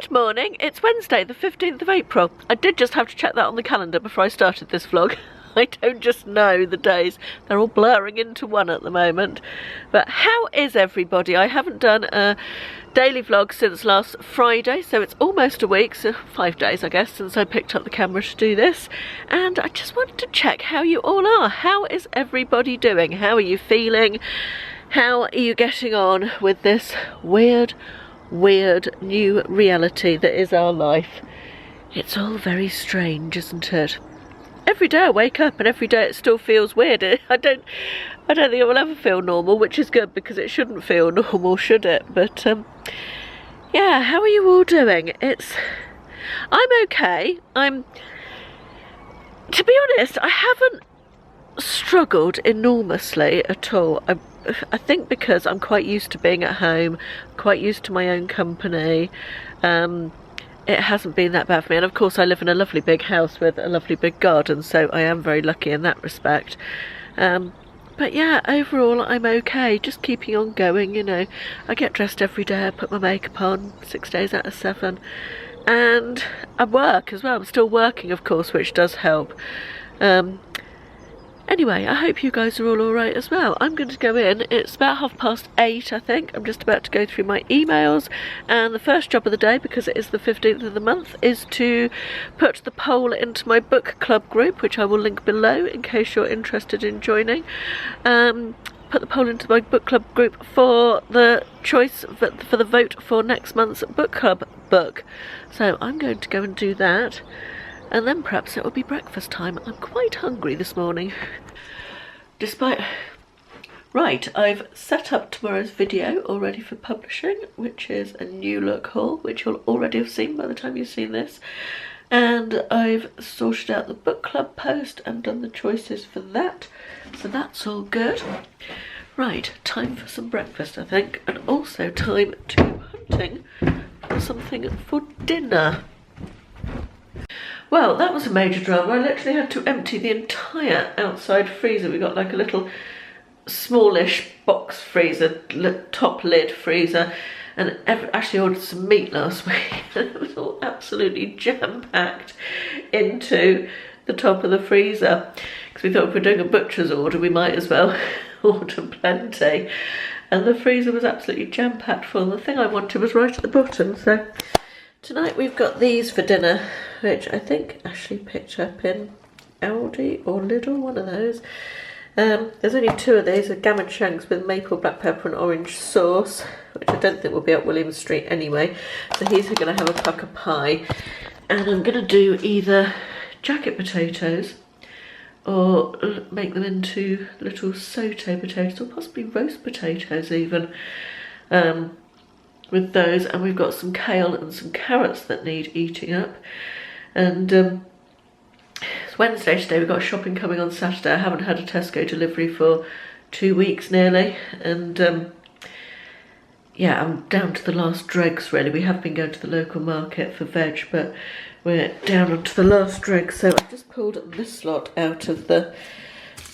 Good morning, it's Wednesday the 15th of April. I did just have to check that on the calendar before I started this vlog. I don't just know the days, they're all blurring into one at the moment. But how is everybody? I haven't done a daily vlog since last Friday, so it's almost a week, so 5 days I guess, since I picked up the camera to do this. And I just wanted to check how you all are. How is everybody doing? How are you feeling? How are you getting on with this weird new reality that is our life? It's all very strange, isn't it? Every day I wake up and every day it still feels weird. I don't think it will ever feel normal, which is good because it shouldn't feel normal, should it? But yeah, how are you all doing? I'm okay. To be honest, I haven't struggled enormously at all. I think because I'm quite used to being at home, quite used to my own company. It hasn't been that bad for me, and of course I live in a lovely big house with a lovely big garden, so I am very lucky in that respect. But yeah, overall I'm okay, just keeping on going, you know. I get dressed every day, I put my makeup on 6 days out of 7, and I work as well. I'm still working, of course, which does help. Anyway, I hope you guys are all alright as well. I'm going to go in. It's about 8:30, I think. I'm just about to go through my emails. And the first job of the day, because it is the 15th of the month, is to put the poll into my book club group, which I will link below in case you're interested in joining. Put the poll into my book club group for the choice, for the vote for next month's book club book. So I'm going to go and do that. And then perhaps it will be breakfast time. I'm quite hungry this morning. Right, I've set up tomorrow's video already for publishing, which is a new look haul, which you'll already have seen by the time you've seen this. And I've sorted out the book club post and done the choices for that. So that's all good. Right, time for some breakfast, I think. And also time to go hunting for something for dinner. Well, that was a major drama. I literally had to empty the entire outside freezer. We got like a little smallish box freezer, top lid freezer, and actually ordered some meat last week, and it was all absolutely jam-packed into the top of the freezer. Because we thought if we're doing a butcher's order, we might as well order plenty. And the freezer was absolutely jam-packed full. The thing I wanted was right at the bottom, so tonight we've got these for dinner, which I think Ashley picked up in Aldi or Lidl, one of those. There's only 2 of these, a gammon shanks with maple, black pepper and orange sauce, which I don't think will be at William Street anyway. So he's going to have a pucker pie. And I'm going to do either jacket potatoes or make them into little sauté potatoes, or possibly roast potatoes even. With those, and we've got some kale and some carrots that need eating up. And it's Wednesday today, we've got shopping coming on Saturday. I haven't had a Tesco delivery for 2 weeks nearly, and yeah, I'm down to the last dregs really. We have been going to the local market for veg, but we're down onto the last dregs. So I've just pulled this lot out of the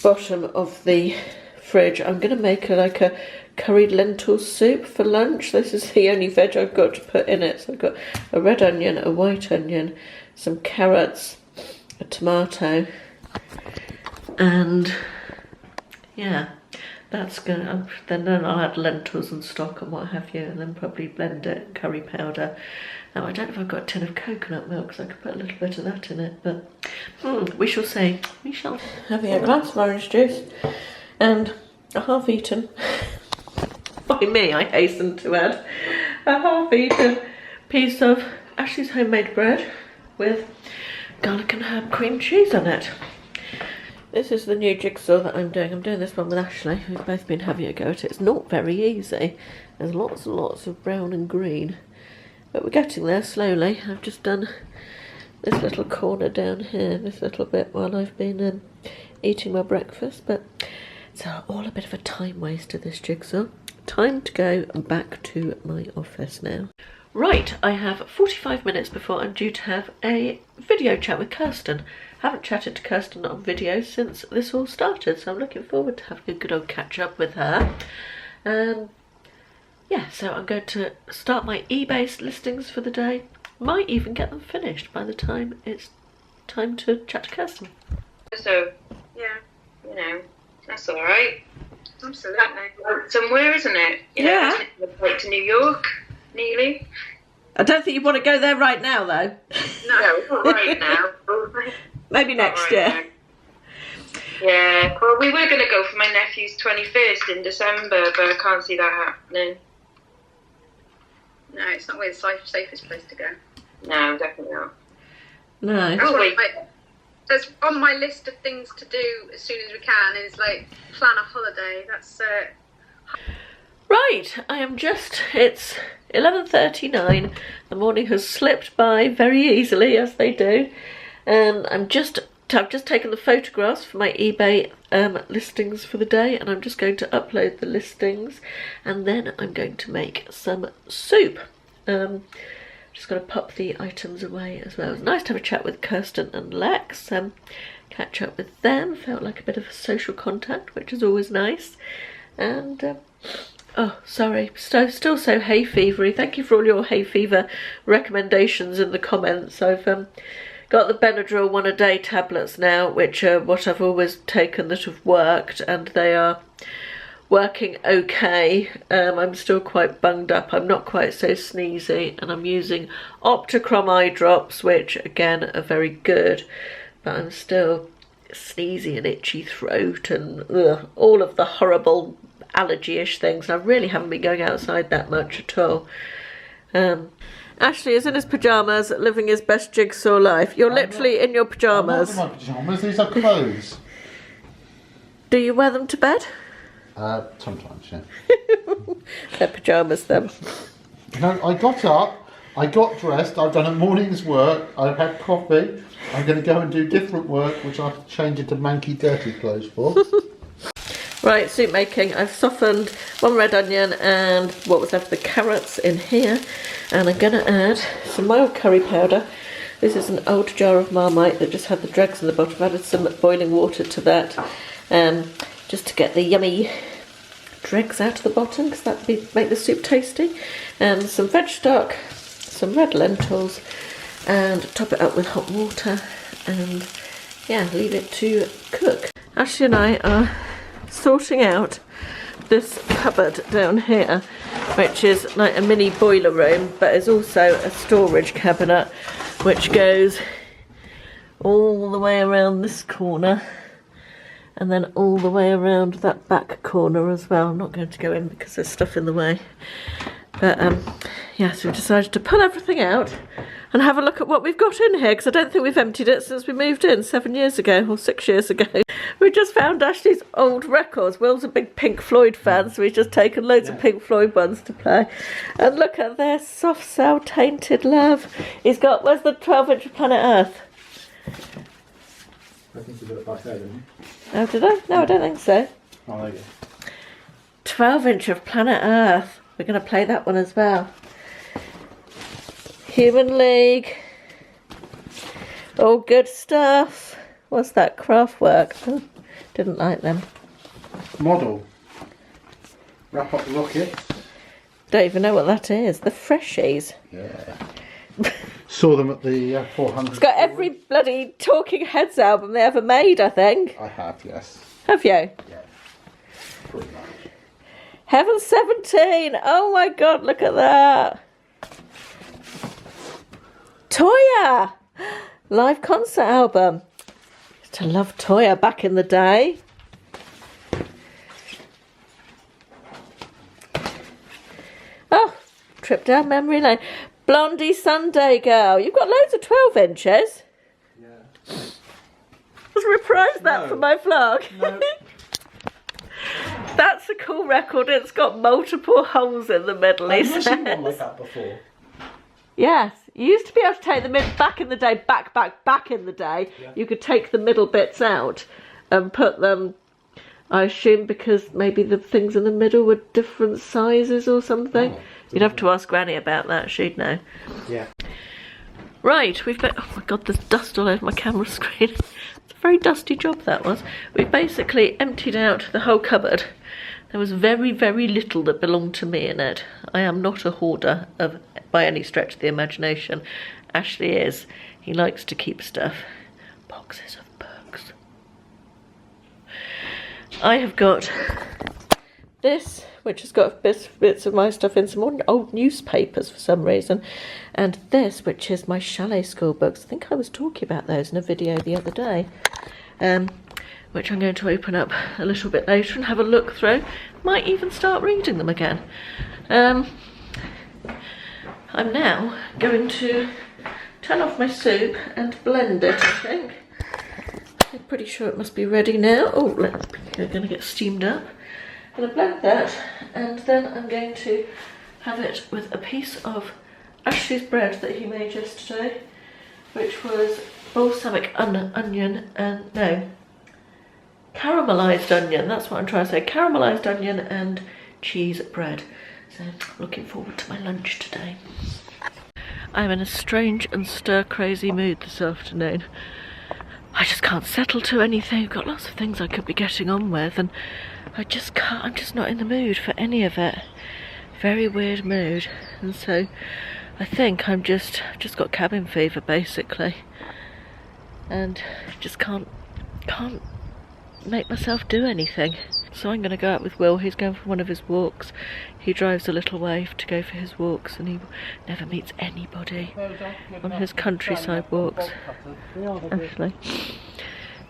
bottom of the fridge. I'm going to make like a curried lentil soup for lunch. This is the only veg I've got to put in it. So I've got a red onion, a white onion, some carrots, a tomato, and yeah, that's gonna. Then I'll add lentils and stock and what have you, and then probably blend it, curry powder. Now I don't know if I've got a tin of coconut milk, so I could put a little bit of that in it, but we shall see. We shall. Having a glass of orange juice and a half-eaten. By me, I hasten to add, a half-eaten piece of Ashley's homemade bread with garlic and herb cream cheese on it. This is the new jigsaw that I'm doing. I'm doing this one with Ashley. We've both been having a go at it. It's not very easy. There's lots and lots of brown and green. But we're getting there slowly. I've just done this little corner down here, this little bit, while I've been eating my breakfast. But it's all a bit of a time waster, this jigsaw. Time to go back to my office now. Right, I have 45 minutes before I'm due to have a video chat with Kirsten. Haven't chatted to Kirsten on video since this all started, so I'm looking forward to having a good old catch up with her. Yeah, so I'm going to start my eBay listings for the day, might even get them finished by the time it's time to chat to Kirsten. So, yeah, you know, that's all right. Absolutely. Somewhere, isn't it? You know, isn't it like to New York, nearly? I don't think you want to go there right now, though. No, not right now. Maybe next year. Now. Yeah, well, we were going to go for my nephew's 21st in December, but I can't see that happening. No, it's not really the safest place to go. No, definitely not. No. That's on my list of things to do as soon as we can, is like plan a holiday. That's Right, it's 11:39. The morning has slipped by very easily, as they do, and I've just taken the photographs for my eBay listings for the day, and I'm just going to upload the listings, and then I'm going to make some soup. Just got to pop the items away as well. It was nice to have a chat with Kirsten and Lex, catch up with them. Felt like a bit of a social contact, which is always nice. And oh, sorry, still so hay fevery. Thank you for all your hay fever recommendations in the comments. I've got the Benadryl 1-a-day tablets now, which are what I've always taken that have worked, and they are working okay. I'm still quite bunged up. I'm not quite so sneezy, and I'm using Opticrom eye drops, which again are very good, but I'm still sneezy and itchy throat and all of the horrible allergy-ish things. I really haven't been going outside that much at all. Ashley is in his pyjamas, living his best jigsaw life. You're literally in your pyjamas. I'm not in my pyjamas, these are clothes. Do you wear them to bed? Sometimes, yeah. They're pyjamas then. No, I got up, I got dressed, I've done a morning's work, I've had coffee, I'm going to go and do different work, which I have to change into manky, dirty clothes for. Right, soup making. I've softened 1 red onion and what was left of the carrots in here, and I'm going to add some mild curry powder. This is an old jar of Marmite that just had the dregs in the bottom. I've added some boiling water to that, just to get the yummy dregs out of the bottom, because that would make the soup tasty. And some veg stock, some red lentils, and top it up with hot water, and yeah, leave it to cook. Ashley and I are sorting out this cupboard down here, which is like a mini boiler room, but is also a storage cabinet, which goes all the way around this corner and then all the way around that back corner as well. I'm not going to go in because there's stuff in the way, but yeah, so we decided to pull everything out and have a look at what we've got in here, because I don't think we've emptied it since we moved in 7 years ago or 6 years ago. We just found Ashley's old records. Will's a big Pink Floyd fan, so he's just taken loads of Pink Floyd ones to play. And look at this, Soft Cell Tainted Love. He's got, where's the 12-inch of Planet Earth? I think you got it back there, didn't you? Oh, did I? No, I don't think so. Oh, there you go. 12-inch of Planet Earth. We're going to play that one as well. Human League. All good stuff. What's that? Kraftwerk. Oh, didn't like them. Model. Wrap up the rocket. Don't even know what that is. The Freshies. Yeah. Saw them at the 400. It's got every bloody Talking Heads album they ever made, I think. I have, yes. Have you? Yeah. Pretty much. Heaven 17. Oh my god, look at that. Toya. Live concert album. Used to love Toya back in the day. Oh, trip down memory lane. Blondie Sunday Girl. You've got loads of 12 inches. Yeah. Let's reprise that for my vlog. No. That's a cool record. It's got multiple holes in the middle. I've never seen one like that before. Yes, you used to be able to take the mid back in the day, back in the day. Yeah. You could take the middle bits out and put them, I assume, because maybe the things in the middle were different sizes or something. Oh, you'd have to ask Granny about that, she'd know. Yeah. Right, we've got, oh my god, there's dust all over my camera screen. It's a very dusty job that was. We've basically emptied out the whole cupboard. There was very, very little that belonged to me in it. I am not a hoarder of by any stretch of the imagination. Ashley is. He likes to keep stuff. Boxes of books. I have got this, which has got bits of my stuff in, some old newspapers for some reason, and this, which is my Chalet School books. I think I was talking about those in a video the other day, which I'm going to open up a little bit later and have a look through. Might even start reading them again. I'm now going to turn off my soup and blend it, I think. I'm pretty sure it must be ready now. Oh, we're going to get steamed up. I'm going to blend that, and then I'm going to have it with a piece of Ashley's bread that he made yesterday, which was balsamic onion and, no, caramelised onion, that's what I'm trying to say, caramelised onion and cheese bread. So I'm looking forward to my lunch today. I'm in a strange and stir-crazy mood this afternoon. I just can't settle to anything. I've got lots of things I could be getting on with, and I just can't, I'm just not in the mood for any of it. Very weird mood. And so I think I've just got cabin fever basically. And just can't make myself do anything. So I'm going to go out with Will. He's going for one of his walks. He drives a little way to go for his walks, and he never meets anybody on his countryside walks. Actually,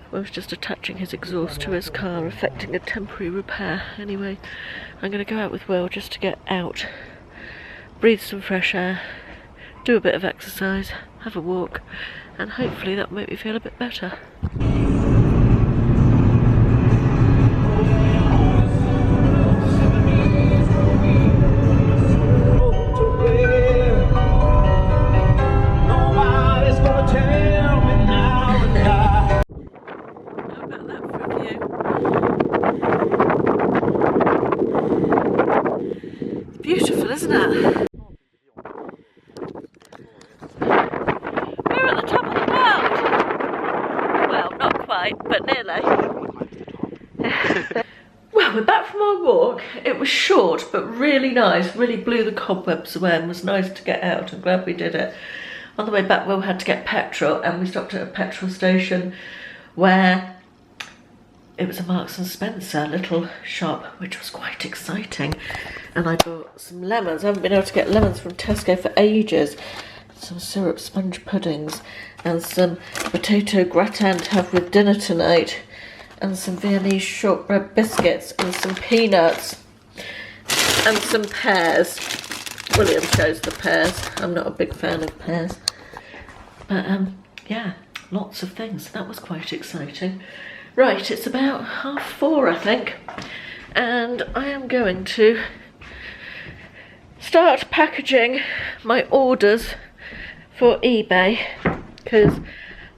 Will's just attaching his exhaust to his car, effecting a temporary repair. Anyway, I'm going to go out with Will just to get out, breathe some fresh air, do a bit of exercise, have a walk, and hopefully that will make me feel a bit better. Beautiful, isn't it? We're at the top of the world. Well, not quite, but nearly. Well, we're back from our walk. It was short, but really nice. Really blew the cobwebs away and was nice to get out. I'm glad we did it. On the way back, Will had to get petrol, and we stopped at a petrol station where it was a Marks and Spencer little shop, which was quite exciting. And I bought some lemons. I haven't been able to get lemons from Tesco for ages. Some syrup sponge puddings and some potato gratin to have with dinner tonight, and some Viennese shortbread biscuits and some peanuts and some pears. William chose the pears. I'm not a big fan of pears. But yeah, lots of things. That was quite exciting. Right, it's about 4:30, I think, and I am going to start packaging my orders for eBay, because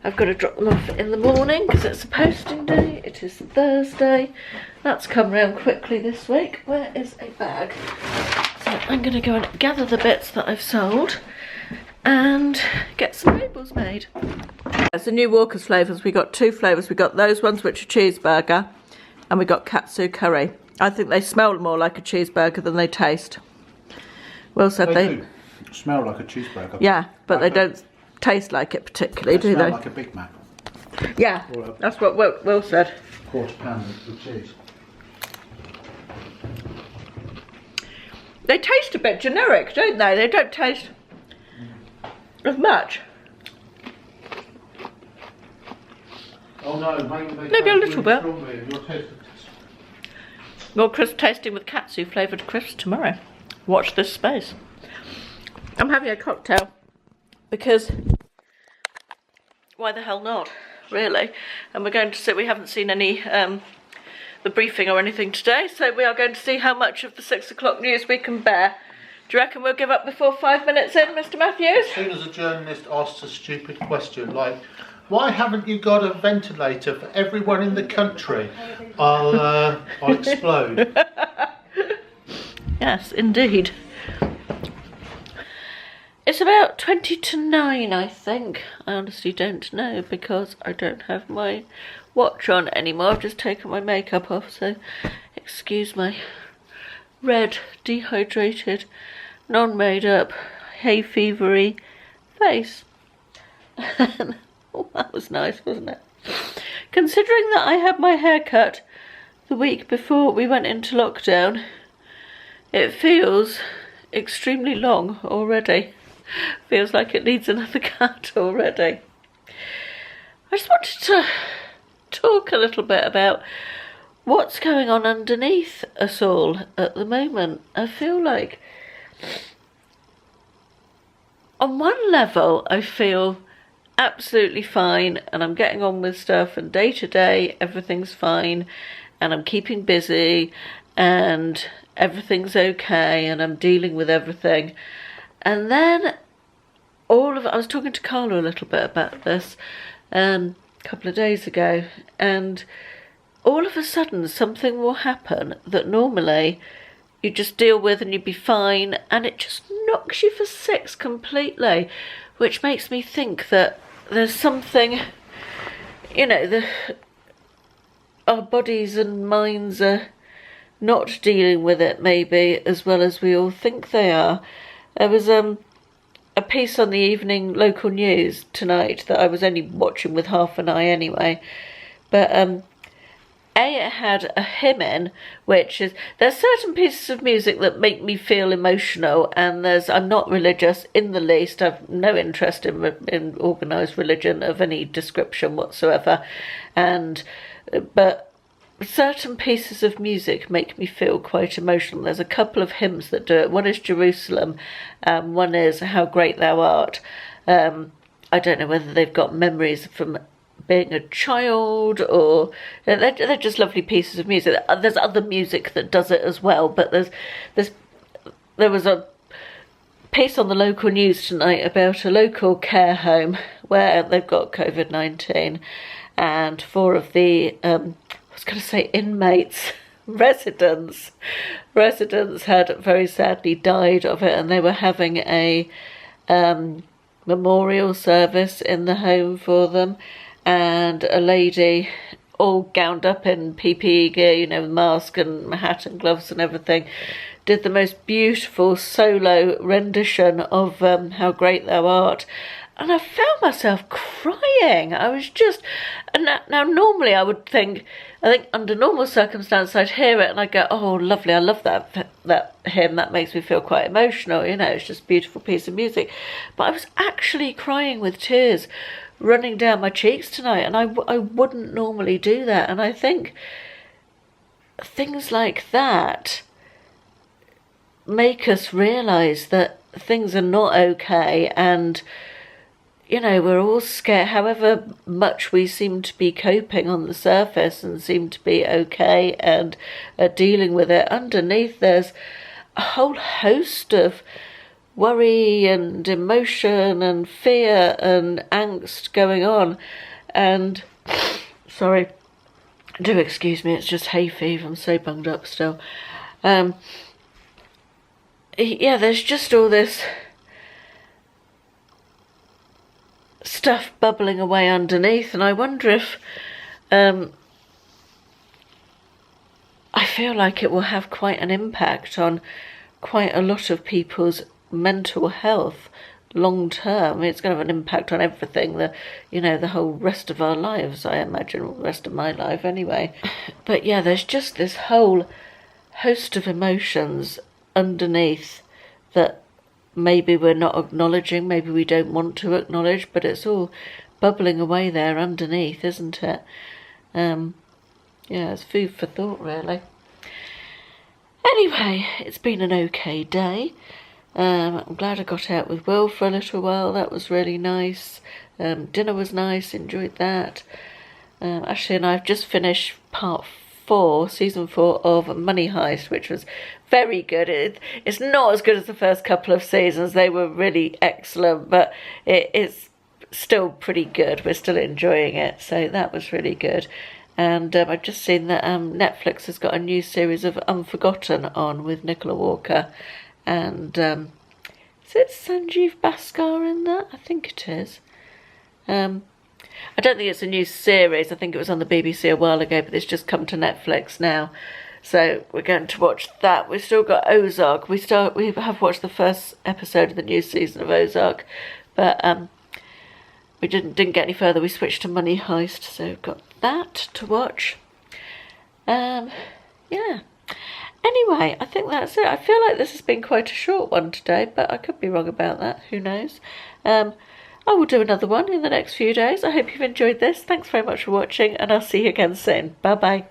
I've got to drop them off in the morning because it's a posting day. It is Thursday. That's come round quickly this week. Where is a bag? So I'm going to go and gather the bits that I've sold and get some labels made. There's the new Walker's flavours. We got 2 flavours. We got those ones which are cheeseburger, and we got katsu curry. I think they smell more like a cheeseburger than they taste. Will said they do smell like a cheeseburger. Yeah, but they don't taste like it particularly, do they? Smell like a Big Mac. Yeah, that's what Will said. Quarter pound of cheese. They taste a bit generic, don't they? They don't taste as much. Oh no, maybe a little bit. More crisp tasting with katsu flavoured crisps tomorrow. Watch this space. I'm having a cocktail because why the hell not, really? And we're going to see, we haven't seen any the briefing or anything today, so we are going to see how much of the 6 o'clock news we can bear. Do you reckon we'll give up before 5 minutes in, Mr. Matthews? As soon as a journalist asks a stupid question like, why haven't you got a ventilator for everyone in the country? I'll explode. Yes, indeed. It's about 20 to 9, I think. I honestly don't know because I don't have my watch on anymore. I've just taken my makeup off, so excuse my red, dehydrated, non-made up hay fevery face. Oh, that was nice, wasn't it? Considering that I had my hair cut the week before we went into lockdown, it feels extremely long already. Feels like it needs another cut already. I just wanted to talk a little bit about what's going on underneath us all at the moment. I feel like on one level I feel absolutely fine and I'm getting on with stuff, and day to day everything's fine and I'm keeping busy and everything's okay and I'm dealing with everything. And then I was talking to Carla a little bit about this a couple of days ago, and all of a sudden something will happen that normally you just deal with and you'd be fine, and it just knocks you for six completely, which makes me think that there's something, you know, our bodies and minds are not dealing with it maybe as well as we all think they are. There was a piece on the evening local news tonight that I was only watching with half an eye anyway, but it had a hymn in, which is, there's certain pieces of music that make me feel emotional, and I'm not religious in the least. I've no interest in organised religion of any description whatsoever, but certain pieces of music make me feel quite emotional. There's a couple of hymns that do it. One is Jerusalem, one is How Great Thou Art. I don't know whether they've got memories from being a child, or they're just lovely pieces of music. There's other music that does it as well, but there was a piece on the local news tonight about a local care home where they've got COVID-19, and 4 of the I was going to say inmates, residents had very sadly died of it, and they were having a memorial service in the home for them, and a lady all gowned up in PPE gear, you know, mask and hat and gloves and everything, did the most beautiful solo rendition of How Great Thou Art. And I found myself crying. I was just... And now normally I think under normal circumstances I'd hear it and I'd go, oh, lovely, I love that hymn. That makes me feel quite emotional. You know, it's just a beautiful piece of music. But I was actually crying with tears running down my cheeks tonight. And I wouldn't normally do that. And I think things like that make us realise that things are not okay, and you know, we're all scared. However much we seem to be coping on the surface and seem to be okay and dealing with it, underneath there's a whole host of worry and emotion and fear and angst going on. And sorry, do excuse me, it's just hay fever. I'm so bunged up still. Yeah, there's just all this stuff bubbling away underneath, and I wonder if I feel like it will have quite an impact on quite a lot of people's mental health long term. It's going to have an impact on everything, the whole rest of our lives, I imagine, or the rest of my life anyway. But yeah, there's just this whole host of emotions underneath that maybe we're not acknowledging, maybe we don't want to acknowledge, but it's all bubbling away there underneath, isn't it? Yeah, it's food for thought, really. Anyway, it's been an okay day. I'm glad I got out with Will for a little while. That was really nice. Dinner was nice, enjoyed that. Ashley and I have just finished season 4 of Money Heist, which was very good. It's not as good as the first couple of seasons. They were really excellent, but it's still pretty good. We're still enjoying it, so that was really good. And I've just seen that Netflix has got a new series of Unforgotten on with Nicola Walker, and is it Sanjeev Bhaskar in that? I think it is. I don't think it's a new series. I think it was on the BBC a while ago, but it's just come to Netflix now. So we're going to watch that. We've still got Ozark. We have watched the first episode of the new season of Ozark, but we didn't get any further. We switched to Money Heist, so we've got that to watch. Yeah. Anyway, I think that's it. I feel like this has been quite a short one today, but I could be wrong about that. Who knows? I will do another one in the next few days. I hope you've enjoyed this. Thanks very much for watching, and I'll see you again soon. Bye bye.